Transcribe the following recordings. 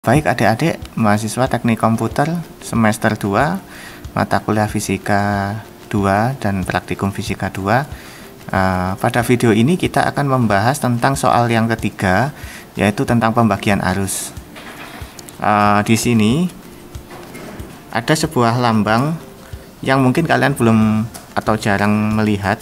Baik adik-adik mahasiswa teknik komputer semester 2 mata kuliah fisika 2 dan praktikum fisika 2. Pada video ini kita akan membahas tentang soal yang ketiga, yaitu tentang pembagian arus. Di sini ada sebuah lambang yang mungkin kalian belum atau jarang melihat.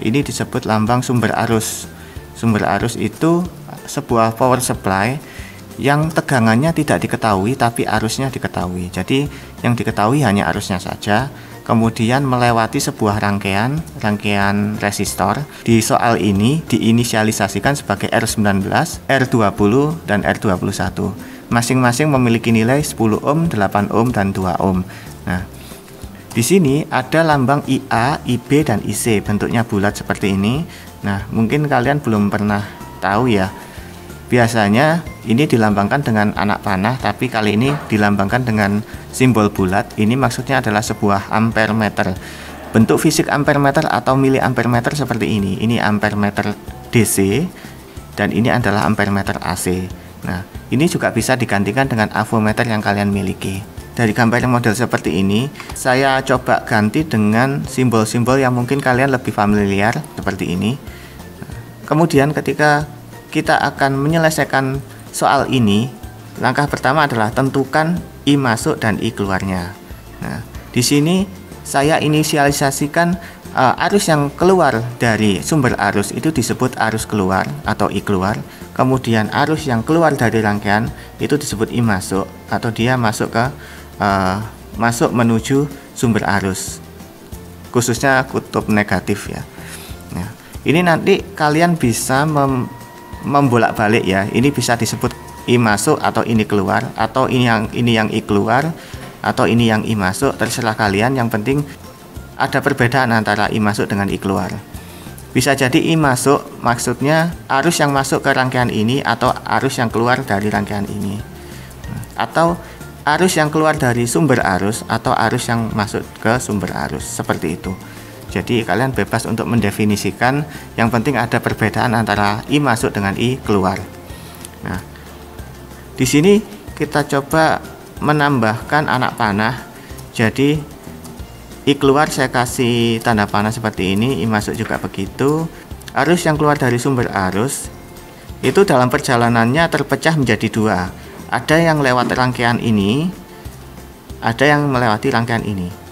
Ini disebut lambang sumber arus. Sumber arus itu sebuah power supply yang tegangannya tidak diketahui tapi arusnya diketahui. Jadi yang diketahui hanya arusnya saja, kemudian melewati sebuah rangkaian resistor. Di soal ini diinisialisasikan sebagai R19, R20 dan R21. Masing-masing memiliki nilai 10 ohm, 8 ohm dan 2 ohm. Nah, di sini ada lambang IA, IB dan IC, bentuknya bulat seperti ini. Nah, mungkin kalian belum pernah tahu ya. Biasanya ini dilambangkan dengan anak panah, tapi kali ini dilambangkan dengan simbol bulat. Ini maksudnya adalah sebuah ampere meter. Bentuk fisik ampere meter atau miliampere meter seperti ini. Ini ampere meter DC dan ini adalah ampere meter AC. Nah, ini juga bisa digantikan dengan avometer yang kalian miliki. Dari gambar model seperti ini, saya coba ganti dengan simbol-simbol yang mungkin kalian lebih familiar seperti ini. Kemudian ketika kita akan menyelesaikan soal ini, langkah pertama adalah tentukan I masuk dan I keluarnya. Nah, di sini saya inisialisasikan arus yang keluar dari sumber arus itu disebut arus keluar atau I keluar. Kemudian arus yang keluar dari rangkaian itu disebut I masuk atau dia masuk ke masuk menuju sumber arus, khususnya kutub negatif ya. Nah, ini nanti kalian bisa membolak-balik ya. Ini bisa disebut I masuk atau ini keluar, atau ini yang I keluar, atau ini yang I masuk, terserah kalian. Yang penting ada perbedaan antara I masuk dengan I keluar. Bisa jadi I masuk maksudnya arus yang masuk ke rangkaian ini atau arus yang keluar dari rangkaian ini, atau arus yang keluar dari sumber arus atau arus yang masuk ke sumber arus, seperti itu. Jadi kalian bebas untuk mendefinisikan, yang penting ada perbedaan antara I masuk dengan I keluar. Nah, di sini kita coba menambahkan anak panah. Jadi I keluar saya kasih tanda panah seperti ini, I masuk juga begitu. Arus yang keluar dari sumber arus itu dalam perjalanannya terpecah menjadi dua. Ada yang lewat rangkaian ini, ada yang melewati rangkaian ini.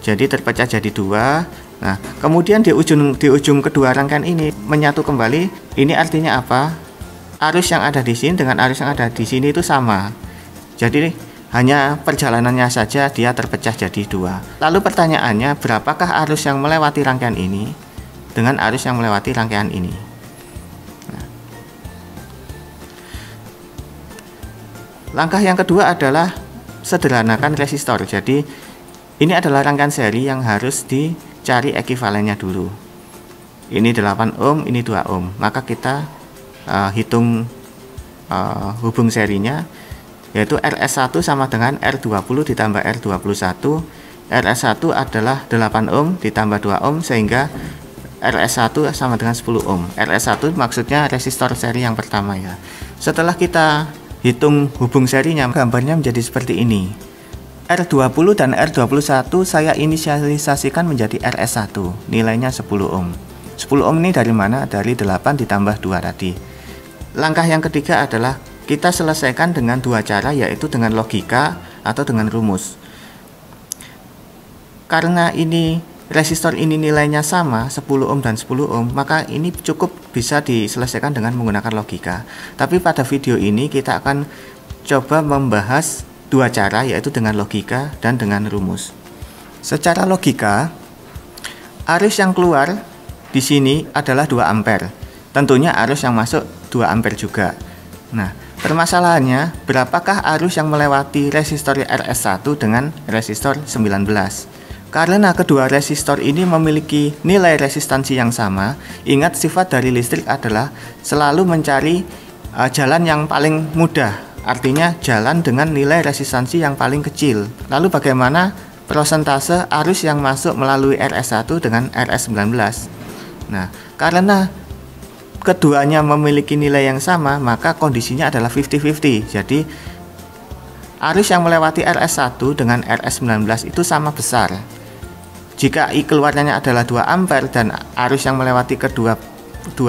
Jadi terpecah jadi dua. Nah, kemudian di ujung kedua rangkaian ini menyatu kembali. Ini artinya apa? Arus yang ada di sini dengan arus yang ada di sini itu sama. Jadi hanya perjalanannya saja dia terpecah jadi dua. Lalu pertanyaannya, berapakah arus yang melewati rangkaian ini dengan arus yang melewati rangkaian ini? Nah, langkah yang kedua adalah sederhanakan resistor. Jadi ini adalah rangkaian seri yang harus dicari ekivalennya dulu. Ini 8 ohm, ini 2 ohm. Maka kita hitung hubung serinya, yaitu RS1 sama dengan R20 ditambah R21. RS1 adalah 8 ohm ditambah 2 ohm sehingga RS1 sama dengan 10 ohm. RS1 maksudnya resistor seri yang pertama ya. Setelah kita hitung hubung serinya, gambarnya menjadi seperti ini. R20 dan R21 saya inisialisasikan menjadi RS1, nilainya 10 ohm. 10 ohm ini dari mana? Dari 8 ditambah 2 tadi. Langkah yang ketiga adalah kita selesaikan dengan dua cara, yaitu dengan logika atau dengan rumus. Karena ini resistor ini nilainya sama, 10 ohm dan 10 ohm, maka ini cukup bisa diselesaikan dengan menggunakan logika. Tapi pada video ini kita akan coba membahas dua cara, yaitu dengan logika dan dengan rumus. Secara logika, arus yang keluar di sini adalah 2 ampere. Tentunya arus yang masuk 2 ampere juga. Nah, permasalahannya berapakah arus yang melewati resistor RS1 dengan resistor 19? Karena kedua resistor ini memiliki nilai resistansi yang sama, ingat sifat dari listrik adalah selalu mencari jalan yang paling mudah. Artinya jalan dengan nilai resistansi yang paling kecil. Lalu bagaimana persentase arus yang masuk melalui RS1 dengan RS19? Nah, karena keduanya memiliki nilai yang sama, maka kondisinya adalah 50-50. Jadi arus yang melewati RS1 dengan RS19 itu sama besar. Jika I keluarnya adalah 2 ampere dan arus yang melewati kedua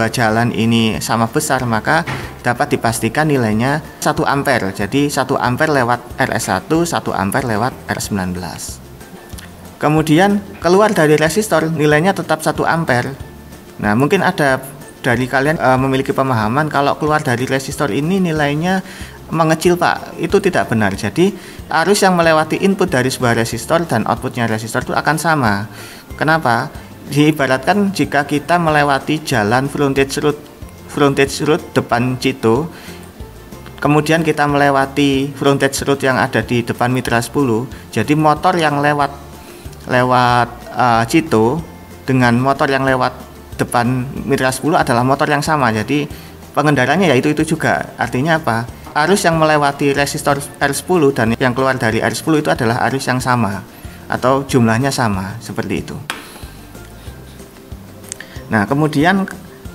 jalan ini sama besar, maka dapat dipastikan nilainya 1 ampere. Jadi 1 ampere lewat RS1, 1 ampere lewat RS19. Kemudian keluar dari resistor nilainya tetap 1 ampere. Nah, mungkin ada dari kalian memiliki pemahaman kalau keluar dari resistor ini nilainya mengecil, Pak. Itu tidak benar. Jadi arus yang melewati input dari sebuah resistor dan outputnya resistor itu akan sama. Kenapa? Diibaratkan jika kita melewati jalan frontage road depan Cito, kemudian kita melewati frontage road yang ada di depan Mitra 10, jadi motor yang lewat Cito dengan motor yang lewat depan Mitra 10 adalah motor yang sama. Jadi pengendaranya ya itu juga. Artinya apa? Arus yang melewati resistor R10 dan yang keluar dari R10 itu adalah arus yang sama atau jumlahnya sama, seperti itu. Nah, kemudian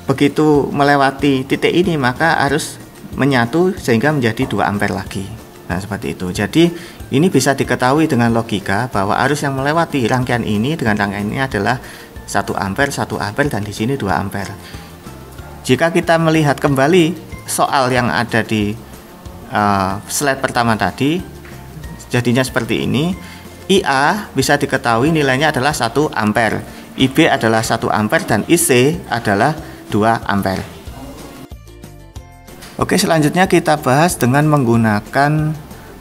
begitu melewati titik ini maka arus menyatu sehingga menjadi 2 ampere lagi. Nah, seperti itu. Jadi ini bisa diketahui dengan logika bahwa arus yang melewati rangkaian ini dengan rangkaian ini adalah 1 ampere, 1 ampere, dan di sini 2 ampere. Jika kita melihat kembali soal yang ada di slide pertama tadi, jadinya seperti ini. IA bisa diketahui nilainya adalah 1 ampere, IB adalah 1 ampere, dan IC adalah 2 ampere. Oke, selanjutnya kita bahas dengan menggunakan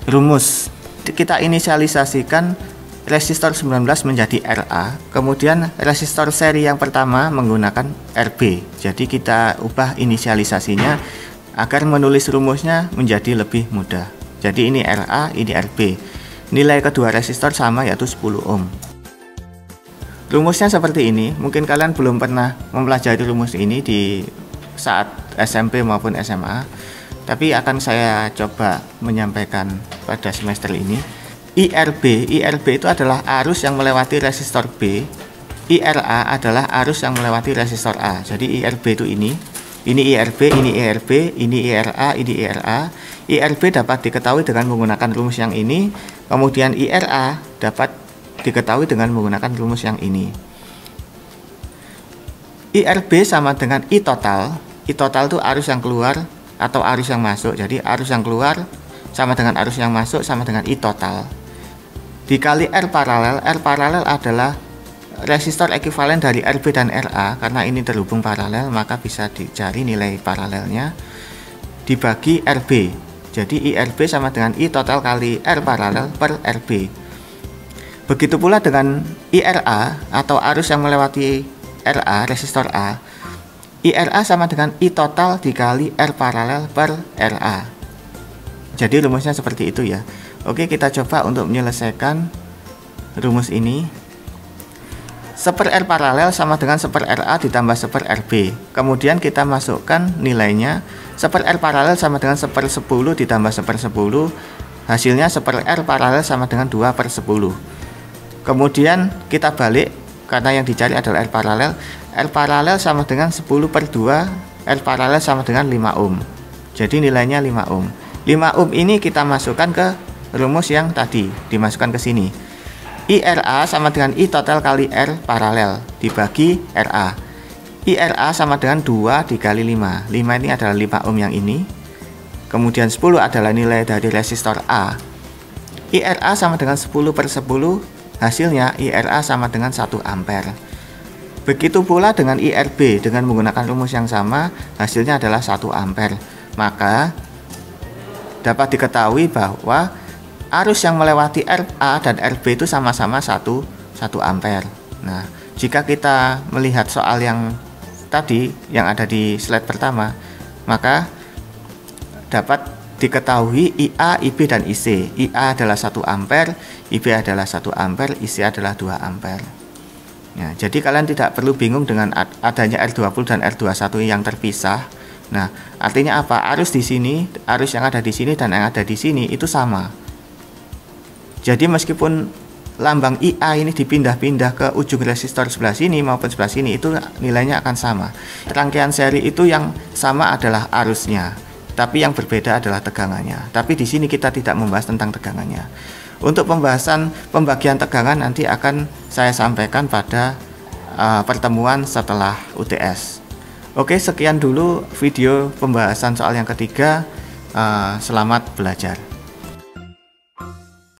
rumus. Kita inisialisasikan resistor 19 menjadi RA, kemudian resistor seri yang pertama menggunakan RB. Jadi kita ubah inisialisasinya agar menulis rumusnya menjadi lebih mudah. Jadi ini RA, ini RB. Nilai kedua resistor sama, yaitu 10 ohm. Rumusnya seperti ini. Mungkin kalian belum pernah mempelajari rumus ini di saat SMP maupun SMA, tapi akan saya coba menyampaikan pada semester ini. IRB itu adalah arus yang melewati resistor B. IRA adalah arus yang melewati resistor A. Jadi IRB itu ini IRB, ini IRB, ini IRA, ini IRA. IRB dapat diketahui dengan menggunakan rumus yang ini, kemudian IRA dapat diketahui dengan menggunakan rumus yang ini. IRB sama dengan I total. I total itu arus yang keluar atau arus yang masuk. Jadi arus yang keluar sama dengan arus yang masuk sama dengan I total. Dikali R paralel adalah resistor ekivalen dari RB dan RA. Karena ini terhubung paralel, maka bisa dicari nilai paralelnya dibagi RB. Jadi IRB sama dengan I total kali R paralel per RB. Begitu pula dengan IRA atau arus yang melewati RA, resistor A. IRA sama dengan I total dikali R paralel per RA. Jadi rumusnya seperti itu ya. Oke, kita coba untuk menyelesaikan rumus ini. 1 R paralel sama dengan 1 RA ditambah 1 RB. Kemudian kita masukkan nilainya. 1 R paralel sama dengan 1/10 ditambah 1/10. Hasilnya 1 R paralel sama dengan 2/10. Kemudian kita balik, karena yang dicari adalah R paralel. R paralel sama dengan 10/2. R paralel sama dengan 5 ohm. Jadi nilainya 5 ohm. 5 ohm ini kita masukkan ke rumus yang tadi, dimasukkan ke sini. IRA sama dengan I total kali R paralel dibagi RA. IRA sama dengan 2 dikali 5. 5 ini adalah 5 ohm yang ini. Kemudian 10 adalah nilai dari resistor A. IRA sama dengan 10/10. Hasilnya IRA sama dengan 1 ampere. Begitu pula dengan IRB, dengan menggunakan rumus yang sama, hasilnya adalah 1 ampere. Maka dapat diketahui bahwa arus yang melewati RA dan RB itu sama-sama 1 ampere. Nah, jika kita melihat soal yang tadi yang ada di slide pertama, maka dapat diketahui IA, IB, dan IC. IA adalah 1 ampere, IB adalah 1 ampere, IC adalah 2 ampere. Nah, jadi kalian tidak perlu bingung dengan adanya R20 dan R21 yang terpisah. Nah, artinya apa? Arus di sini, arus yang ada di sini dan yang ada di sini itu sama. Jadi meskipun lambang IA ini dipindah-pindah ke ujung resistor sebelah sini maupun sebelah sini, itu nilainya akan sama. Rangkaian seri itu yang sama adalah arusnya, tapi yang berbeda adalah tegangannya. Tapi di sini kita tidak membahas tentang tegangannya. Untuk pembahasan pembagian tegangan nanti akan saya sampaikan pada pertemuan setelah UTS. Oke, sekian dulu video pembahasan soal yang ketiga. Selamat belajar.